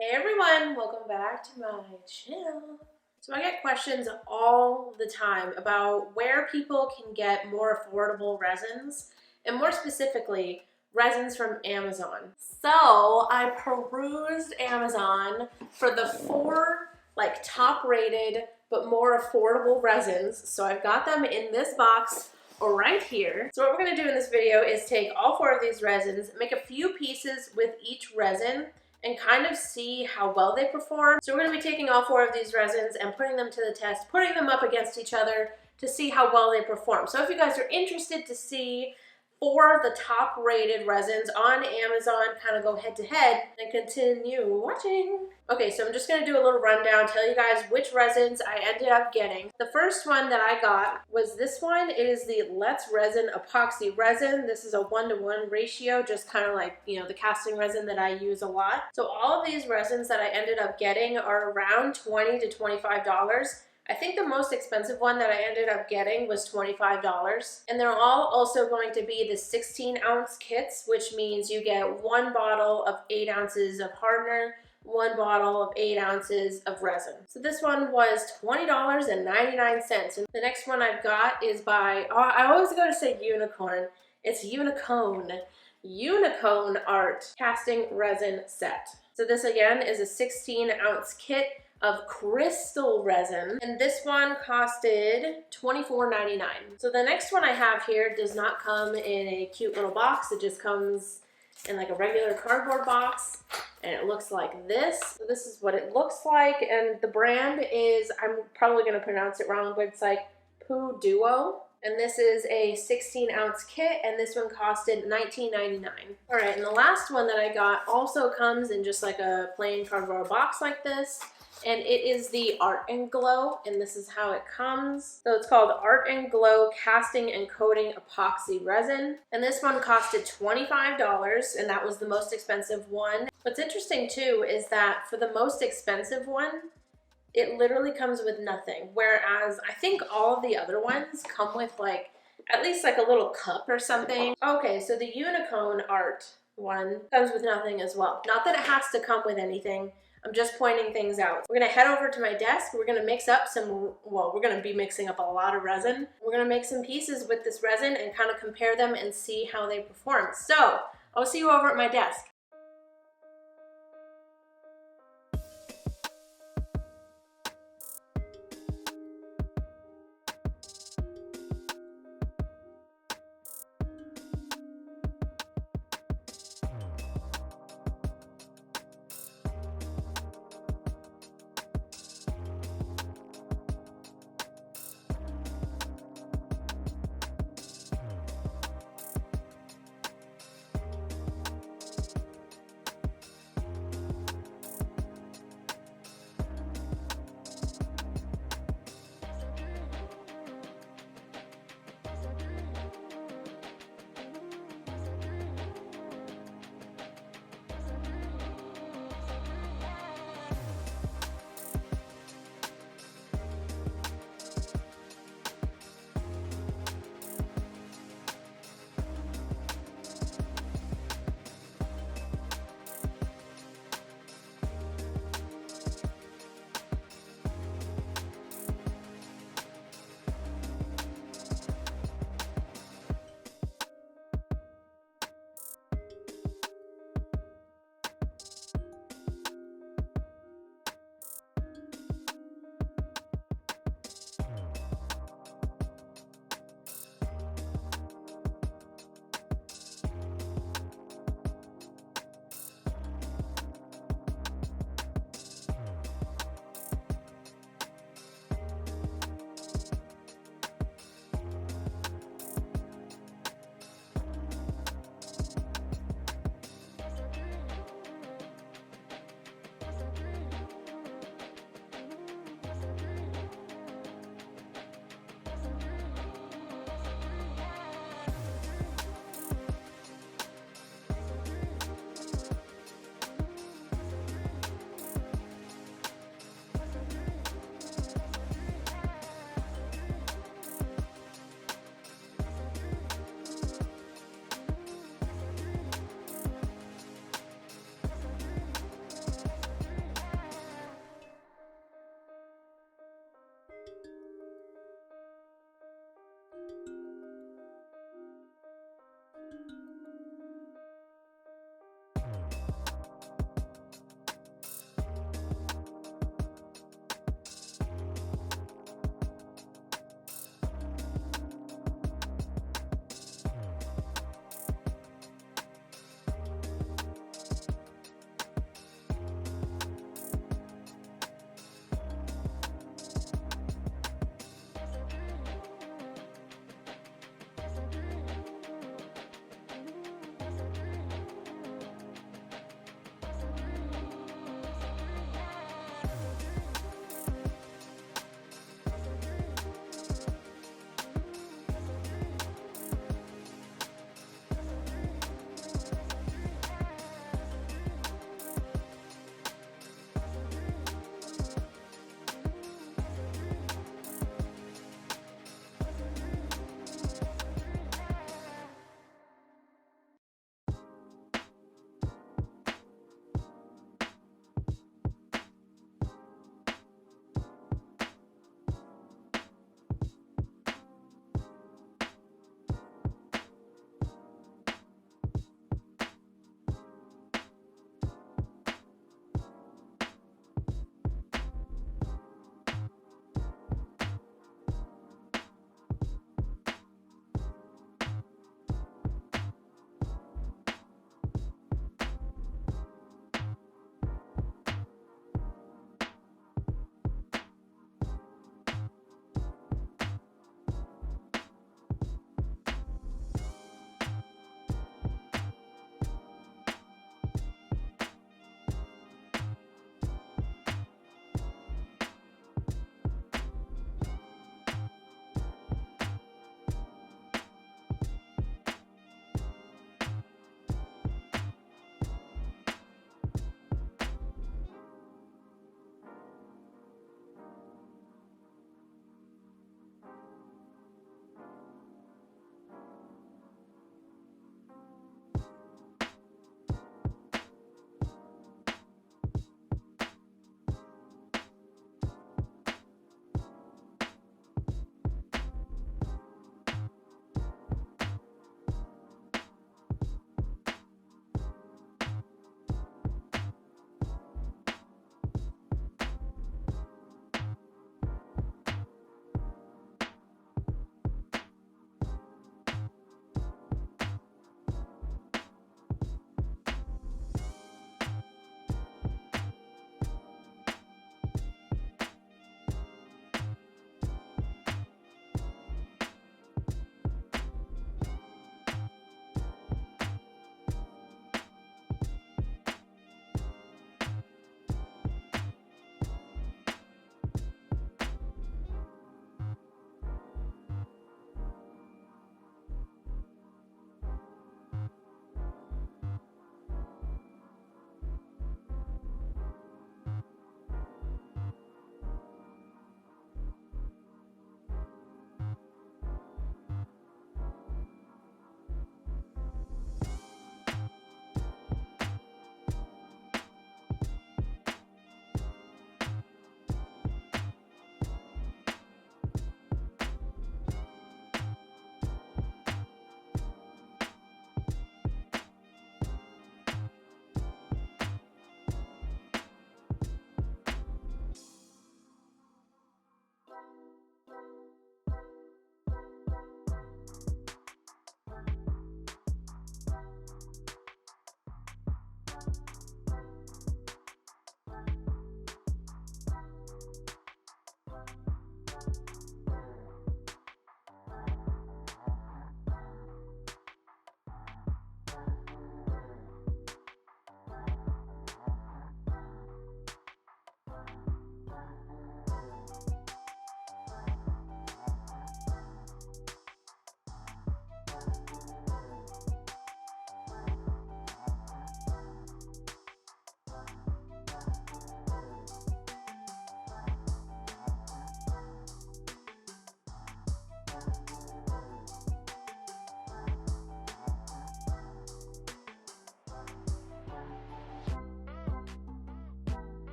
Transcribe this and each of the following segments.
Hey everyone, welcome back to my channel. So I get questions all the time about where people can get more affordable resins, and more specifically, resins from Amazon. So I perused Amazon for the 4 top rated but more affordable resins. So I've got them in this box right here. So what we're going to do in this video is take all 4 of these resins, make a few pieces with each resin, and kind of see how well they perform. So we're going to be taking all 4 of these resins and putting them to the test, putting them up against each other to see how well they perform. So if you guys are interested to see 4 of the top rated resins on Amazon kind of go head to head, and continue watching. Okay, so I'm just going to do a little rundown, tell you guys which resins I ended up getting. The first one that I got was this one. It is the Let's Resin epoxy resin. This is a 1-to-1 ratio, just kind of like, the casting resin that I use a lot. So all of these resins that I ended up getting are around $20 to $25. I think the most expensive one that I ended up getting was $25. And they're all also going to be the 16-ounce kits, which means you get 1 bottle of 8 ounces of hardener, 1 bottle of 8 ounces of resin. So this one was $20.99. And the next one I've got is by, I always go to say unicorn. It's Unicone. Unicone Art Casting Resin Set. So this again is a 16-ounce kit of crystal resin, and this one costed $24.99. So the next one I have here does not come in a cute little box. It just comes in like a regular cardboard box, and it looks like this. So this is what it looks like, and the brand is, I'm probably going to pronounce it wrong, but it's like Poo Duo. And this is a 16-ounce kit, and this one costed $19.99. All right, and the last one that I got also comes in just like a plain cardboard box like this. And it is the Art and Glow, and this is how it comes. So it's called Art and Glow Casting and Coating Epoxy Resin. And this one costed $25, and that was the most expensive one. What's interesting too is that for the most expensive one, it literally comes with nothing. Whereas I think all of the other ones come with at least a little cup or something. Okay, so the Unicone Art one comes with nothing as well. Not that it has to come with anything. I'm just pointing things out. We're gonna head over to my desk. We're gonna mix up we're gonna be mixing up a lot of resin. We're gonna make some pieces with this resin and kind of compare them and see how they perform. So I'll see you over at my desk.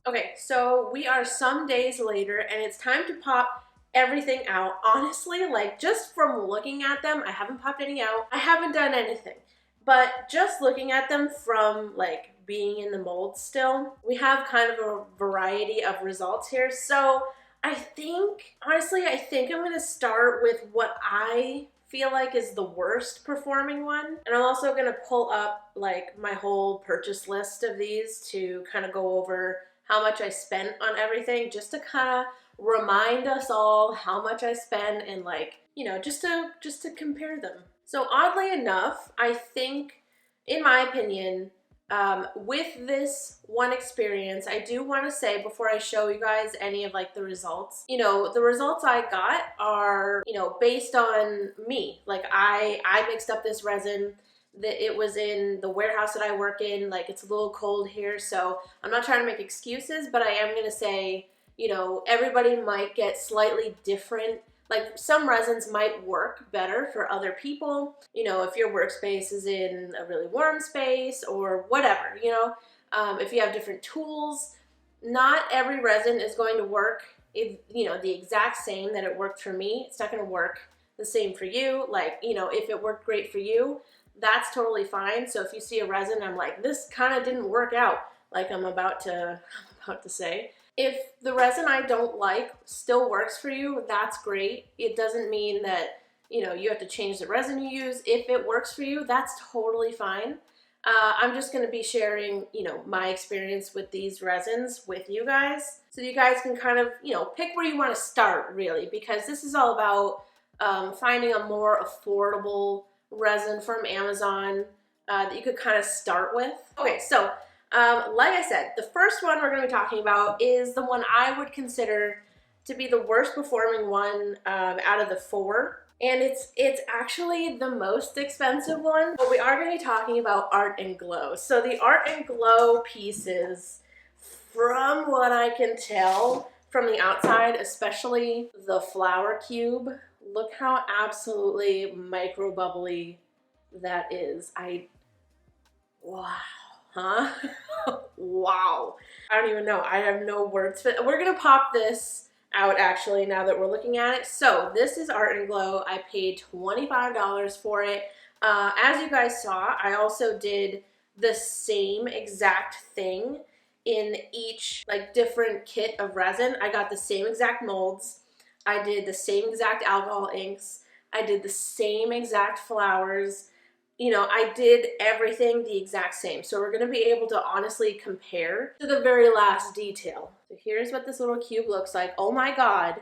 Okay, so we are some days later and it's time to pop everything out. Honestly, like just from looking at them, I haven't popped any out. I haven't done anything. But just looking at them from like being in the mold still, we have kind of a variety of results here. So I think, honestly, I think I'm gonna start with what I feel like is the worst performing one. And I'm also gonna pull up like my whole purchase list of these to kind of go over how much I spent on everything, just to kind of remind us all how much I spend and like, you know, just to compare them. So oddly enough, I think, in my opinion, with this one experience, I do want to say before I show you guys any of like the results, you know, the results I got are, you know, based on me. Like I mixed up this resin. That it was in the warehouse that I work in. Like it's a little cold here, so I'm not trying to make excuses, but I am gonna say, you know, everybody might get slightly different. Like some resins might work better for other people. You know, if your workspace is in a really warm space or whatever, you know, if you have different tools, not every resin is going to work, you know, the exact same that it worked for me. It's not gonna work the same for you. Like, you know, if it worked great for you, that's totally fine. So if you see a resin, I'm like, this kind of didn't work out, like I'm about to say. If the resin I don't like still works for you, that's great. It doesn't mean that, you know, you have to change the resin you use. If it works for you, that's totally fine. I'm just going to be sharing, you know, my experience with these resins with you guys, so you guys can kind of, you know, pick where you want to start really, because this is all about finding a more affordable resin from Amazon that you could kind of start with. Okay, so like I said, the first one we're going to be talking about is the one I would consider to be the worst performing one out of the four. And it's actually the most expensive one, but we are going to be talking about Art and Glow. So the Art and Glow pieces, from what I can tell from the outside, especially the flower cube, look how absolutely micro bubbly that is. Wow, huh? Wow. I don't even know. I have no words. But we're gonna pop this out actually now that we're looking at it. So this is Art and Glow. I paid $25 for it. As you guys saw, I also did the same exact thing in each like different kit of resin. I got the same exact molds. I did the same exact alcohol inks. I did the same exact flowers. You know, I did everything the exact same. So we're going to be able to honestly compare to the very last detail. So here's what this little cube looks like. Oh my God.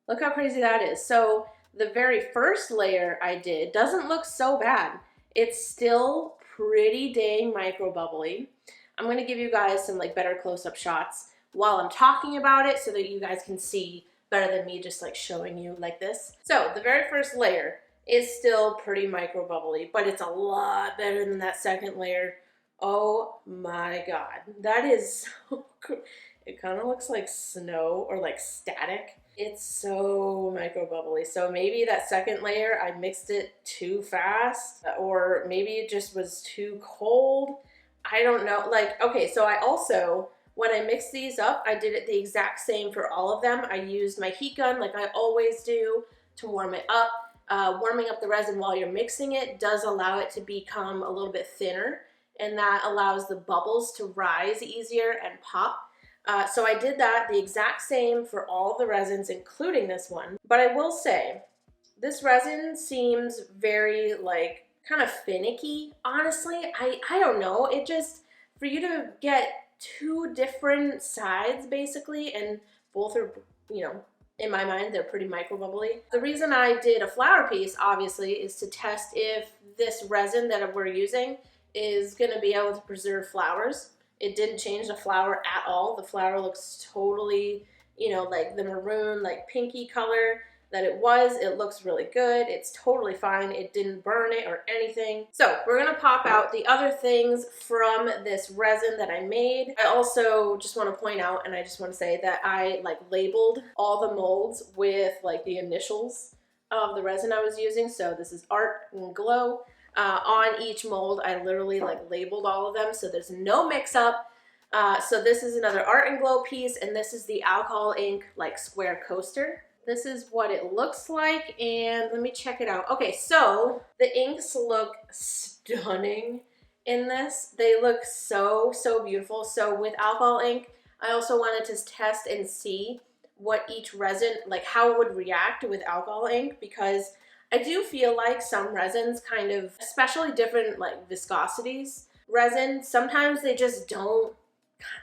Look how crazy that is. So the very first layer I did doesn't look so bad. It's still pretty dang micro bubbly. I'm going to give you guys some like better close-up shots while I'm talking about it so that you guys can see better than me just like showing you like this. So the very first layer is still pretty micro bubbly, but it's a lot better than that second layer. Oh my God, that is so cool. It kind of looks like snow or like static. It's so micro bubbly. So maybe that second layer, I mixed it too fast, or maybe it just was too cold. I don't know. Like, okay, so I also, when I mixed these up, I did it the exact same for all of them. I used my heat gun like I always do. to warm it up. Warming up the resin while you're mixing it does allow it to become a little bit thinner, and that allows the bubbles to rise easier and pop. So I did that the exact same for all the resins, including this one. But I will say, this resin seems very like kind of finicky, honestly. I don't know. It just, for you to get two different sides basically, and both are, you know, in my mind, they're pretty micro bubbly. The reason I did a flower piece, obviously, is to test if this resin that we're using is gonna be able to preserve flowers. It didn't change the flower at all. The flower looks totally, you know, like the maroon, like pinky color that it was. It looks really good. It's totally fine. It didn't burn it or anything. So we're gonna pop out the other things from this resin that I made. I also just want to point out, and I just want to say that I like labeled all the molds with like the initials of the resin I was using. So this is Art and Glow. On each mold, I literally like labeled all of them, so there's no mix up. So this is another Art and Glow piece, and this is the alcohol ink like square coaster. This is what it looks like, and let me check it out. Okay, so the inks look stunning in this. They look so, so beautiful. So with alcohol ink, I also wanted to test and see what each resin, like how it would react with alcohol ink, because I do feel like some resins kind of, especially different like viscosities, resin, sometimes they just don't,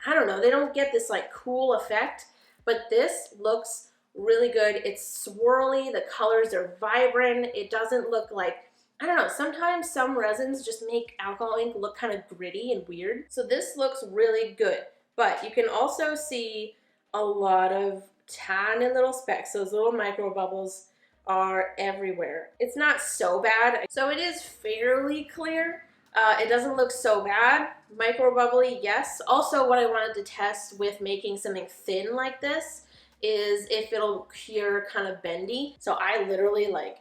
I don't know, they don't get this like cool effect, but this looks really good. It's swirly, the colors are vibrant. It doesn't look like, I don't know, sometimes some resins just make alcohol ink look kind of gritty and weird. So this looks really good, but you can also see a lot of tiny little specks. Those little micro bubbles are everywhere. It's not so bad. So it is fairly clear. It doesn't look so bad. Micro bubbly, yes. Also, what I wanted to test with making something thin like this is if it'll cure kind of bendy. So I literally like,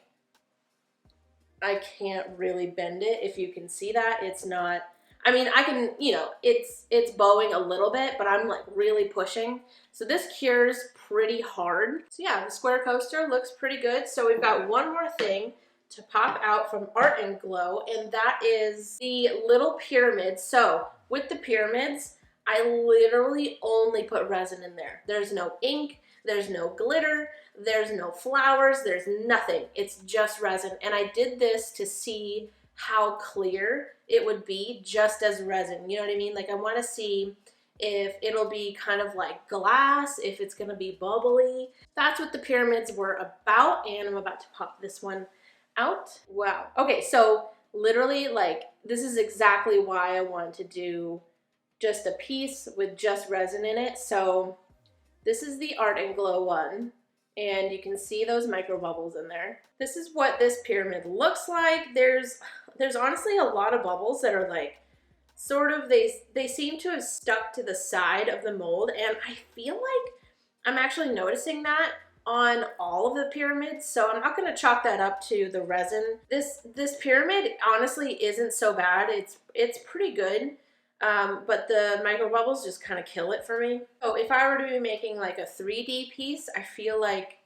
I can't really bend it. If you can see that, it's not, I mean, I can, you know, it's bowing a little bit, but I'm like really pushing. So this cures pretty hard. So yeah, the square coaster looks pretty good. So we've got one more thing to pop out from Art and Glow, and that is the little pyramids. So with the pyramids, I literally only put resin in there. There's no ink, there's no glitter, there's no flowers, there's nothing. It's just resin. And I did this to see how clear it would be just as resin. You know what I mean? Like I want to see if it'll be kind of like glass, if it's going to be bubbly. That's what the pyramids were about, and I'm about to pop this one out. Wow. Okay, so literally like this is exactly why I wanted to do just a piece with just resin in it. So this is the Art and Glow one, and you can see those micro bubbles in there. This is what this pyramid looks like. There's honestly a lot of bubbles that are like sort of, they seem to have stuck to the side of the mold, and I feel like I'm actually noticing that on all of the pyramids, so I'm not going to chalk that up to the resin. This pyramid honestly isn't so bad. It's pretty good, but the micro bubbles just kind of kill it for me. So if I were to be making like a 3D piece, I feel like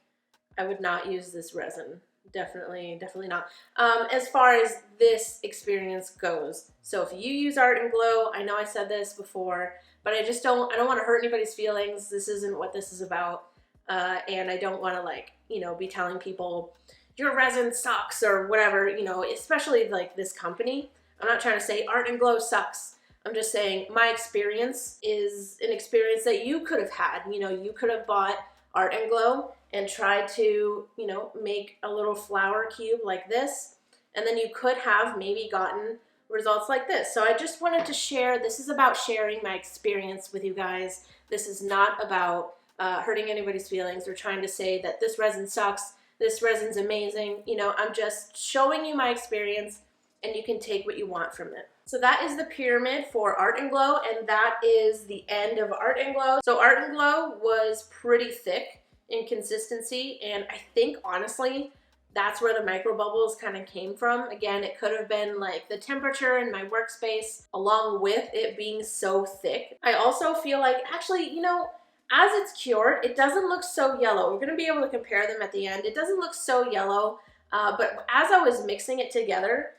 I would not use this resin. Definitely not. As far as this experience goes, so if you use Art and Glow, I know I said this before, but I don't want to hurt anybody's feelings. This isn't what this is about. And I don't want to like, you know, be telling people your resin sucks or whatever, you know, especially like this company. I'm not trying to say Art and Glow sucks. I'm just saying my experience is an experience that you could have had. You know, you could have bought Art and Glow and tried to, you know, make a little flower cube like this, and then you could have maybe gotten results like this. So I just wanted to share, this is about sharing my experience with you guys. This is not about hurting anybody's feelings or trying to say that this resin sucks, this resin's amazing. You know, I'm just showing you my experience, and you can take what you want from it. So that is the pyramid for Art and Glow, and that is the end of Art and Glow. So Art and Glow was pretty thick in consistency, and I think honestly that's where the micro bubbles kind of came from. Again, it could have been like the temperature in my workspace along with it being so thick. I also feel like, actually, you know, As it's cured, it doesn't look so yellow. We're gonna be able to compare them at the end. It doesn't look so yellow, but as I was mixing it together,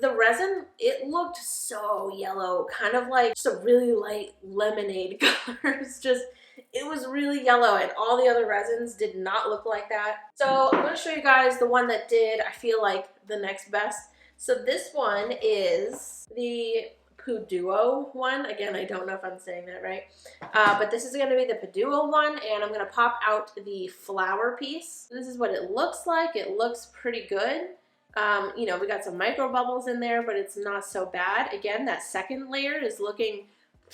the resin, it looked so yellow, kind of like just a really light lemonade color. It was really yellow, and all the other resins did not look like that. So I'm gonna show you guys the one that did, I feel like, the next best. So this one is the Paduo one. Again, I don't know if I'm saying that right. But this is going to be the Paduo one, and I'm going to pop out the flower piece. This is what it looks like. It looks pretty good. You know, we got some micro bubbles in there, but it's not so bad. Again, that second layer is looking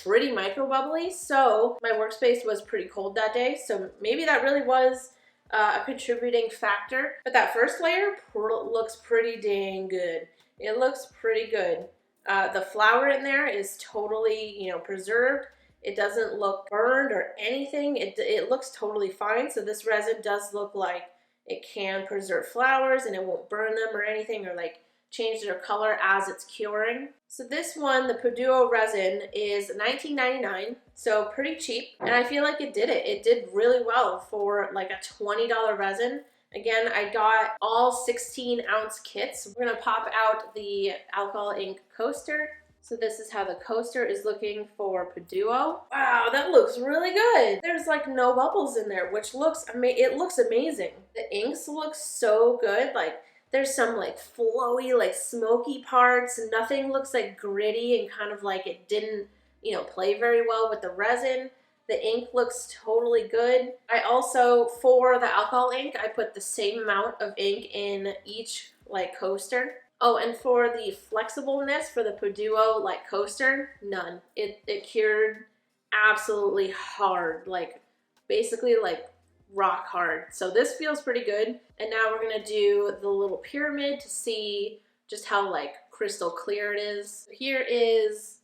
pretty micro bubbly, so my workspace was pretty cold that day, so maybe that really was a contributing factor. But that first layer looks pretty dang good. It looks pretty good. The flour in there is totally, you know, preserved. It doesn't look burned or anything. It looks totally fine. So this resin does look like it can preserve flowers and it won't burn them or anything, or like change their color as it's curing. So this one, the Paduo resin, is $19.99, so pretty cheap. And I feel like it did it. It did really well for like a $20 resin. Again, I got all 16-ounce kits. We're gonna pop out the alcohol ink coaster. So this is how the coaster is looking for Paduo. Wow, that looks really good. There's like no bubbles in there, which looks it looks amazing. The inks look so good. Like there's some like flowy, like smoky parts. Nothing looks like gritty and kind of like it didn't, you know, play very well with the resin. The ink looks totally good. I also, for the alcohol ink, I put the same amount of ink in each like coaster. Oh, and for the flexibleness for the Paduo like coaster, none. It cured absolutely hard, like basically like rock hard. So this feels pretty good. And now we're gonna do the little pyramid to see just how like crystal clear it is. Here is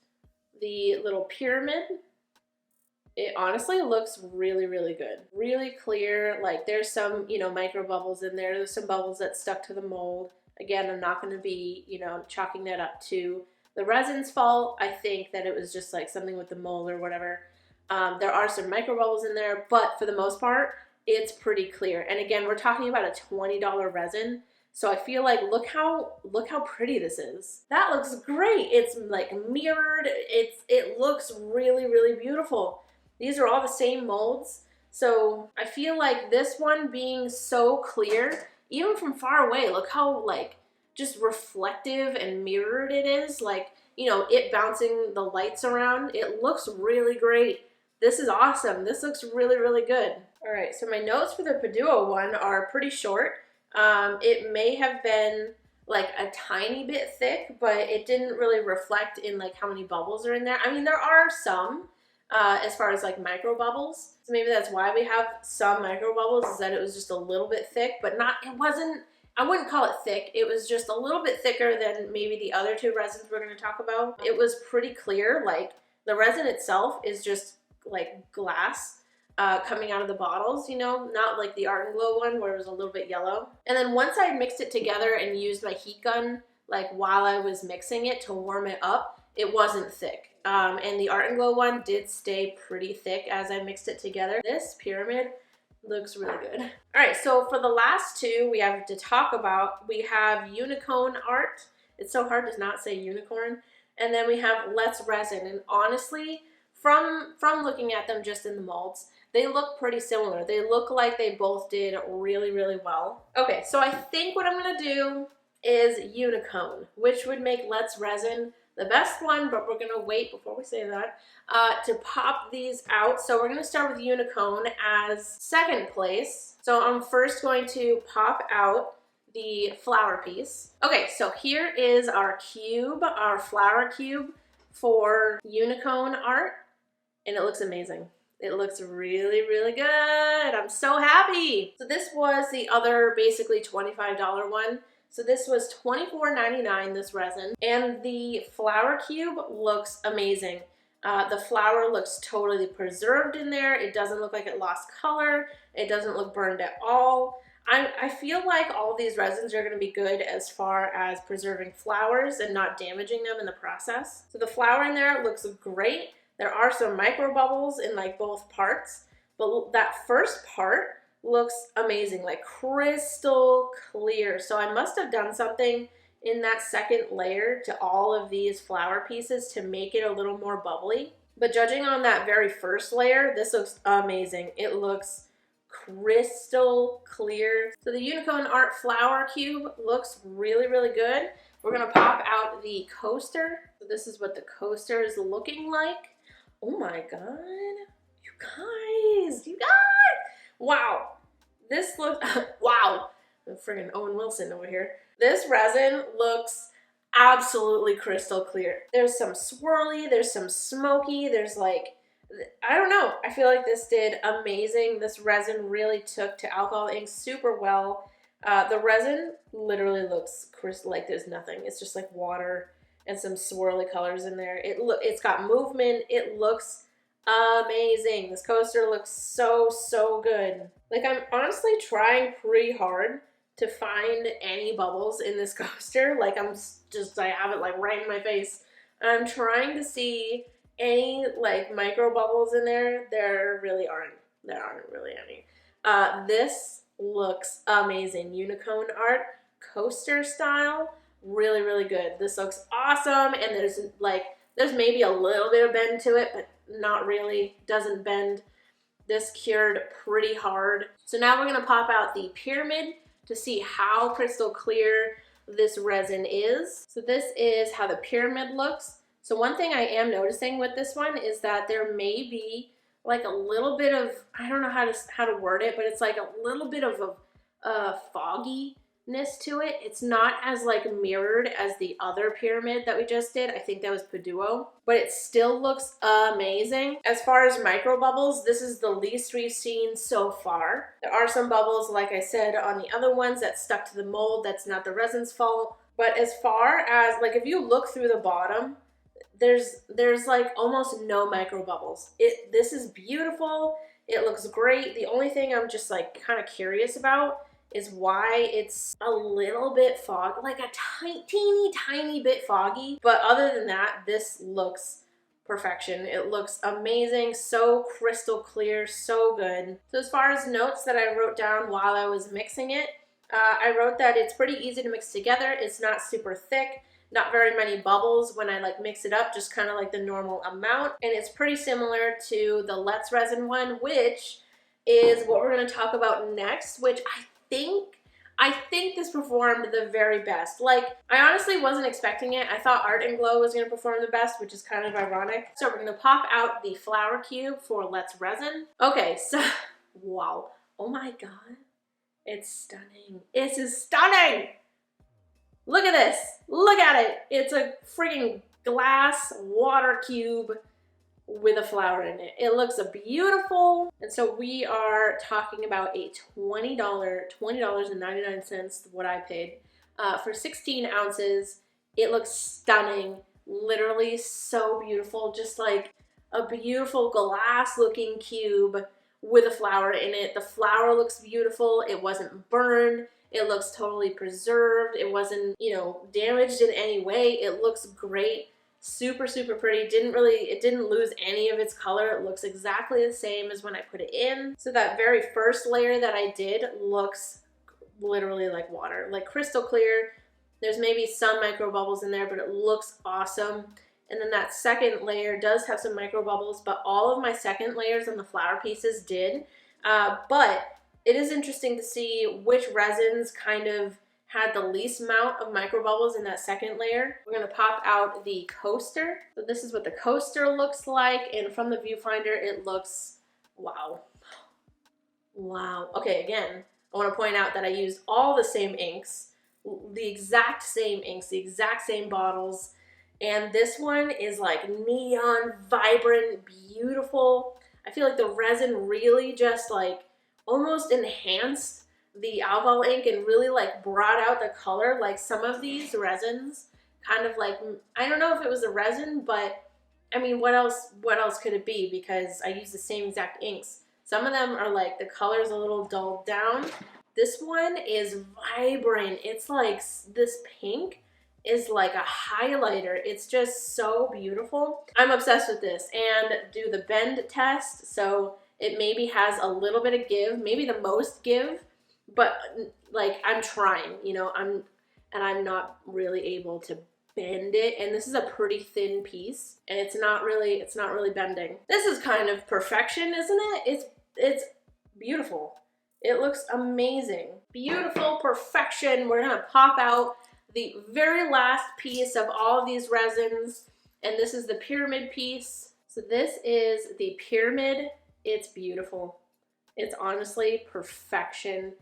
the little pyramid. It honestly looks really, really good. Really clear. Like there's some, you know, micro bubbles in there. There's some bubbles that stuck to the mold. Again, I'm not going to be, you know, chalking that up to the resin's fault. I think that it was just like something with the mold or whatever. There are some micro bubbles in there, but for the most part, it's pretty clear. And again, we're talking about a $20 resin. So I feel like, look how pretty this is. That looks great. It's like mirrored. It looks really, really beautiful. These are all the same molds. So I feel like this one being so clear, even from far away, look how like just reflective and mirrored it is. Like, you know, it bouncing the lights around. It looks really great. This is awesome. This looks really, really good. All right, so my notes for the Paduo one are pretty short. It may have been like a tiny bit thick, but it didn't really reflect in like how many bubbles are in there. I mean, there are some as far as like micro bubbles. So maybe that's why we have some micro bubbles, is that it was just a little bit thick, but not, it wasn't, I wouldn't call it thick. It was just a little bit thicker than maybe the other two resins we're going to talk about. It was pretty clear. Like the resin itself is just like glass coming out of the bottles, you know, not like the Art and Glow one where it was a little bit yellow. And then once I mixed it together and used my heat gun, like while I was mixing it to warm it up, it wasn't thick. And the Art and Glow one did stay pretty thick as I mixed it together. This pyramid looks really good. All right, so for the last two we have to talk about, we have Unicorn Art. It's so hard to not say unicorn. And then we have Let's Resin. And honestly, from looking at them just in the molds, they look pretty similar. They look like they both did really, really well. Okay, so I think what I'm gonna do is Unicorn, which would make Let's Resin the best one, but we're gonna wait before we say that to pop these out. So we're gonna start with Unicorn as second place. So I'm first going to pop out the flower piece. Okay, so here is our cube, our flower cube for Unicorn Art, and it looks amazing. It looks really, really good. I'm so happy. So this was the other basically $25 one. So this was $24.99, this resin, and the flower cube looks amazing. The flower looks totally preserved in there. It doesn't look like it lost color. It doesn't look burned at all. I feel like all of these resins are going to be good as far as preserving flowers and not damaging them in the process. So the flower in there looks great. There are some micro bubbles in like both parts. but that first part looks amazing, like crystal clear. So I must have done something in that second layer to all of these flower pieces to make it a little more bubbly. But judging on that very first layer, this looks amazing. It looks crystal clear. So the Unicorn Art flower cube looks really, really good. We're gonna pop out the coaster. So this is what the coaster is looking like. Oh my God, you guys, wow. This looks, wow, friggin' Owen Wilson over here. This resin looks absolutely crystal clear. There's some swirly, there's some smoky, there's like, I don't know. I feel like this did amazing. This resin really took to alcohol ink super well. The resin literally looks crystal, like there's nothing. It's just like water and some swirly colors in there. It's got movement. It looks amazing. This coaster looks so, so good. Like, I'm honestly trying pretty hard to find any bubbles in this coaster. Like, I have it like right in my face. I'm trying to see any like micro bubbles in there. There aren't really any. This looks amazing. Unicorn Art coaster style, really, really good. This looks awesome, and there's maybe a little bit of bend to it, but not really. Doesn't bend. This cured pretty hard. So now we're gonna pop out the pyramid to see how crystal clear this resin is. So this is how the pyramid looks. So one thing I am noticing with this one is that there may be like a little bit of, I don't know how to word it, but it's like a little bit of a fogginess to it. It's not as like mirrored as the other pyramid that we just did. I think that was Paduo, but it still looks amazing. As far as micro bubbles, this is the least we've seen so far. There are some bubbles, like I said, on the other ones that stuck to the mold. That's not the resin's fault. But as far as, like, if you look through the bottom, there's like almost no micro bubbles. This is beautiful. It looks great. The only thing I'm just like kind of curious about is why it's a little bit foggy, like a tiny bit foggy. But other than that, this looks perfection. It looks amazing, so crystal clear, so good. So as far as notes that I wrote down while I was mixing it, I wrote that it's pretty easy to mix together. It's not super thick. Not very many bubbles when I like mix it up, just kind of like the normal amount. And it's pretty similar to the Let's Resin one, which is what we're going to talk about next, which I think this performed the very best. Like, I honestly wasn't expecting it. I thought Art and Glow was going to perform the best, which is kind of ironic. So we're going to pop out the flower cube for Let's Resin. Okay, so, wow. Oh my God. It's stunning. It is stunning! Look at this. Look at it. It's a freaking glass water cube with a flower in it. It looks beautiful. And so we are talking about a $20.99, what I paid, for 16 ounces. It looks stunning. Literally so beautiful. Just like a beautiful glass looking cube with a flower in it. The flower looks beautiful. It wasn't burned. It looks totally preserved. It wasn't, damaged in any way. It looks great. Super, super pretty. It didn't lose any of its color. It looks exactly the same as when I put it in. So that very first layer that I did looks literally like water, like crystal clear. There's maybe some micro bubbles in there, but it looks awesome. And then that second layer does have some micro bubbles, but all of my second layers on the flower pieces did. But it is interesting to see which resins kind of had the least amount of micro bubbles in that second layer. We're going to pop out the coaster. So this is what the coaster looks like, and from the viewfinder it looks, wow. Wow. Okay, again, I want to point out that I used all the same inks, the exact same inks, the exact same bottles, and this one is like neon, vibrant, beautiful. I feel like the resin really just like almost enhanced the alcohol ink and really like brought out the color. Like some of these resins kind of like, I don't know if it was a resin, but I mean, what else could it be? Because I use the same exact inks. Some of them are like the color's a little dulled down. This one is vibrant. It's like this pink is like a highlighter. It's just so beautiful. I'm obsessed with this. And do the bend test. So It maybe has a little bit of give, maybe the most give, but like I'm trying, you know, I'm not really able to bend it, and this is a pretty thin piece, and it's not really bending. This is kind of perfection, isn't it? It's beautiful. It looks amazing. Beautiful perfection. We're gonna pop out the very last piece of all of these resins, and this is the pyramid piece. So this is the pyramid. It's beautiful. It's honestly perfection.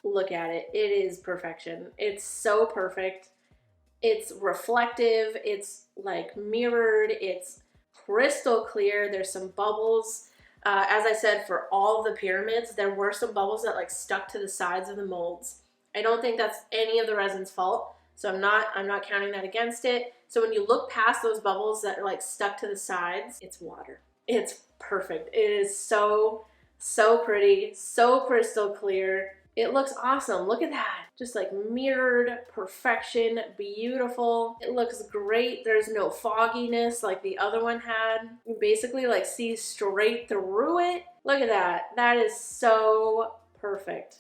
Look at it. It is perfection. It's so perfect. It's reflective. It's like mirrored. It's crystal clear. There's some bubbles. As I said, for all the pyramids, there were some bubbles that like stuck to the sides of the molds. I don't think that's any of the resin's fault, so I'm not counting that against it. So when you look past those bubbles that are like stuck to the sides, it's water. It's perfect. It is so pretty, so crystal clear. It looks awesome. Look at that. Just like mirrored perfection, beautiful. It looks great. There's no fogginess like the other one had. You basically like see straight through it. Look at that. That is so perfect.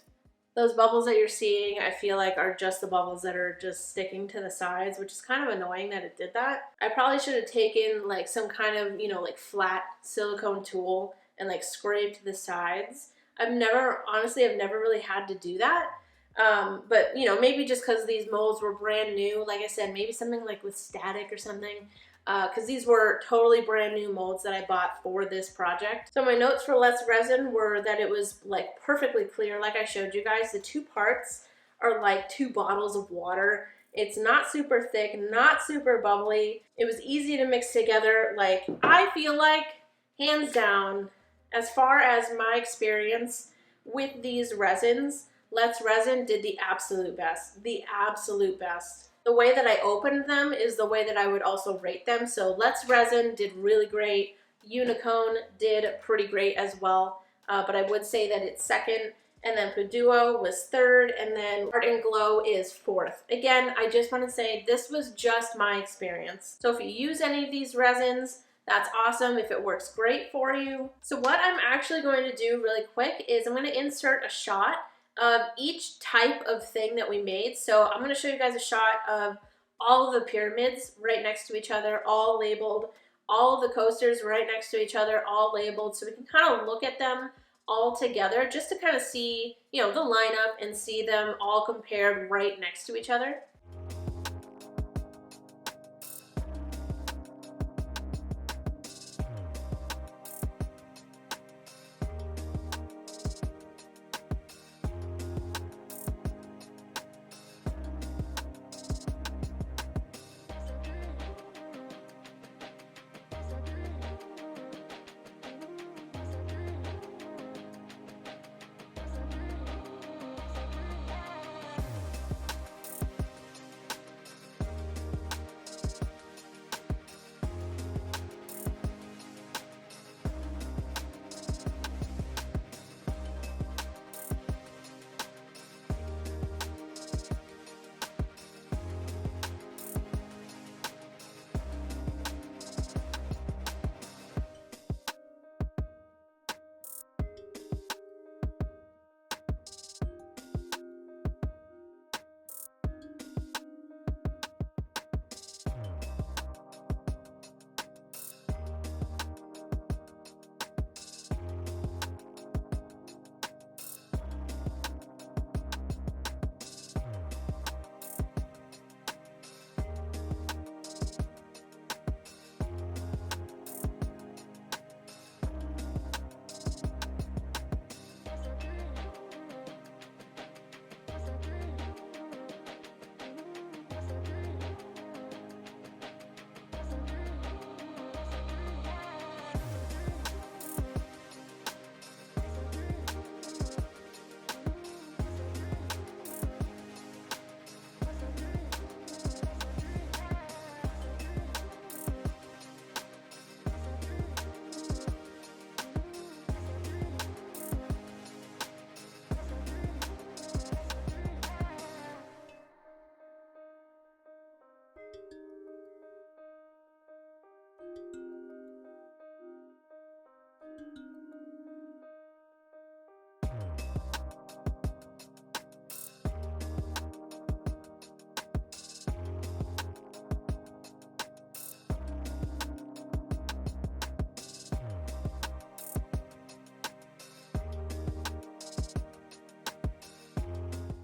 Those bubbles that you're seeing, I feel like are just the bubbles that are just sticking to the sides, which is kind of annoying that it did that. I probably should have taken like some kind of, you know, like flat silicone tool and like scraped the sides. Honestly, I've never really had to do that. But you know, maybe just because these molds were brand new, like I said, maybe something like with static or something, because these were totally brand new molds that I bought for this project. So my notes for Let's Resin were that it was like perfectly clear, like I showed you guys. The two parts are like 2 bottles of water. It's not super thick, not super bubbly. It was easy to mix together. Like, I feel like, hands down, as far as my experience with these resins, Let's Resin did the absolute best. The absolute best. The way that I opened them is the way that I would also rate them. So Let's Resin did really great. Unicone did pretty great as well. But I would say that it's second. And then Paduo was third. And then Art and Glow is fourth. Again, I just want to say this was just my experience. So if you use any of these resins, that's awesome if it works great for you. So what I'm actually going to do really quick is I'm going to insert a shot of each type of thing that we made. So I'm going to show you guys a shot of all of the pyramids right next to each other, all labeled, all of the coasters right next to each other, all labeled, so we can kind of look at them all together just to kind of see, you know, the lineup and see them all compared right next to each other.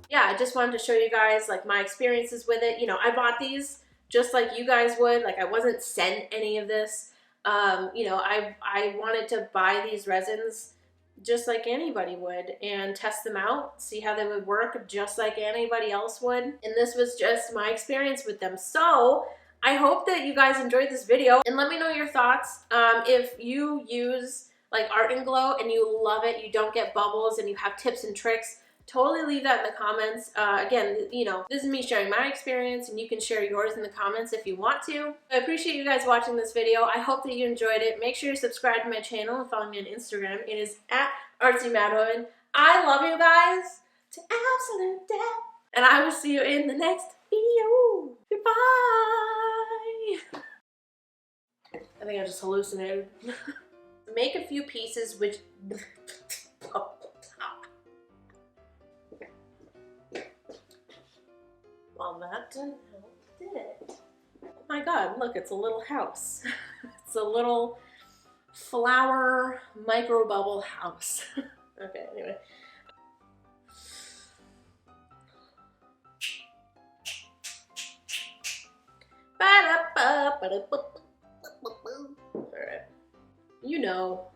yeah, I just wanted to show you guys like my experiences with it. You know, I bought these just like you guys would. Like I wasn't sent any of this. You know, I wanted to buy these resins just like anybody would and test them out, see how they would work just like anybody else would. And this was just my experience with them. So I hope that you guys enjoyed this video and let me know your thoughts. If you use like Art and Glow and you love it, you don't get bubbles and you have tips and tricks, totally leave that in the comments. Again, you know, this is me sharing my experience and you can share yours in the comments if you want to. I appreciate you guys watching this video. I hope that you enjoyed it. Make sure you subscribe to my channel and follow me on Instagram. It is at Artsymadwoman. I love you guys to absolute death. And I will see you in the next video. Goodbye. I think I just hallucinated. Make a few pieces which... Well, that didn't help, did it? Oh my god, look, it's a little house. It's a little flower micro bubble house. Okay, anyway. Alright. You know.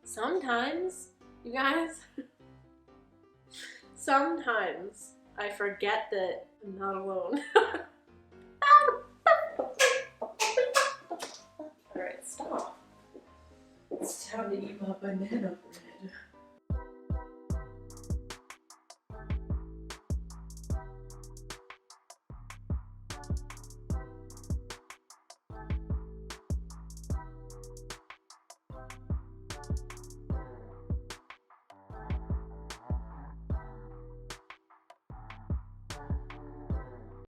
Sometimes, you guys, sometimes I forget that I'm not alone. Alright, stop. It's time to eat my banana bread.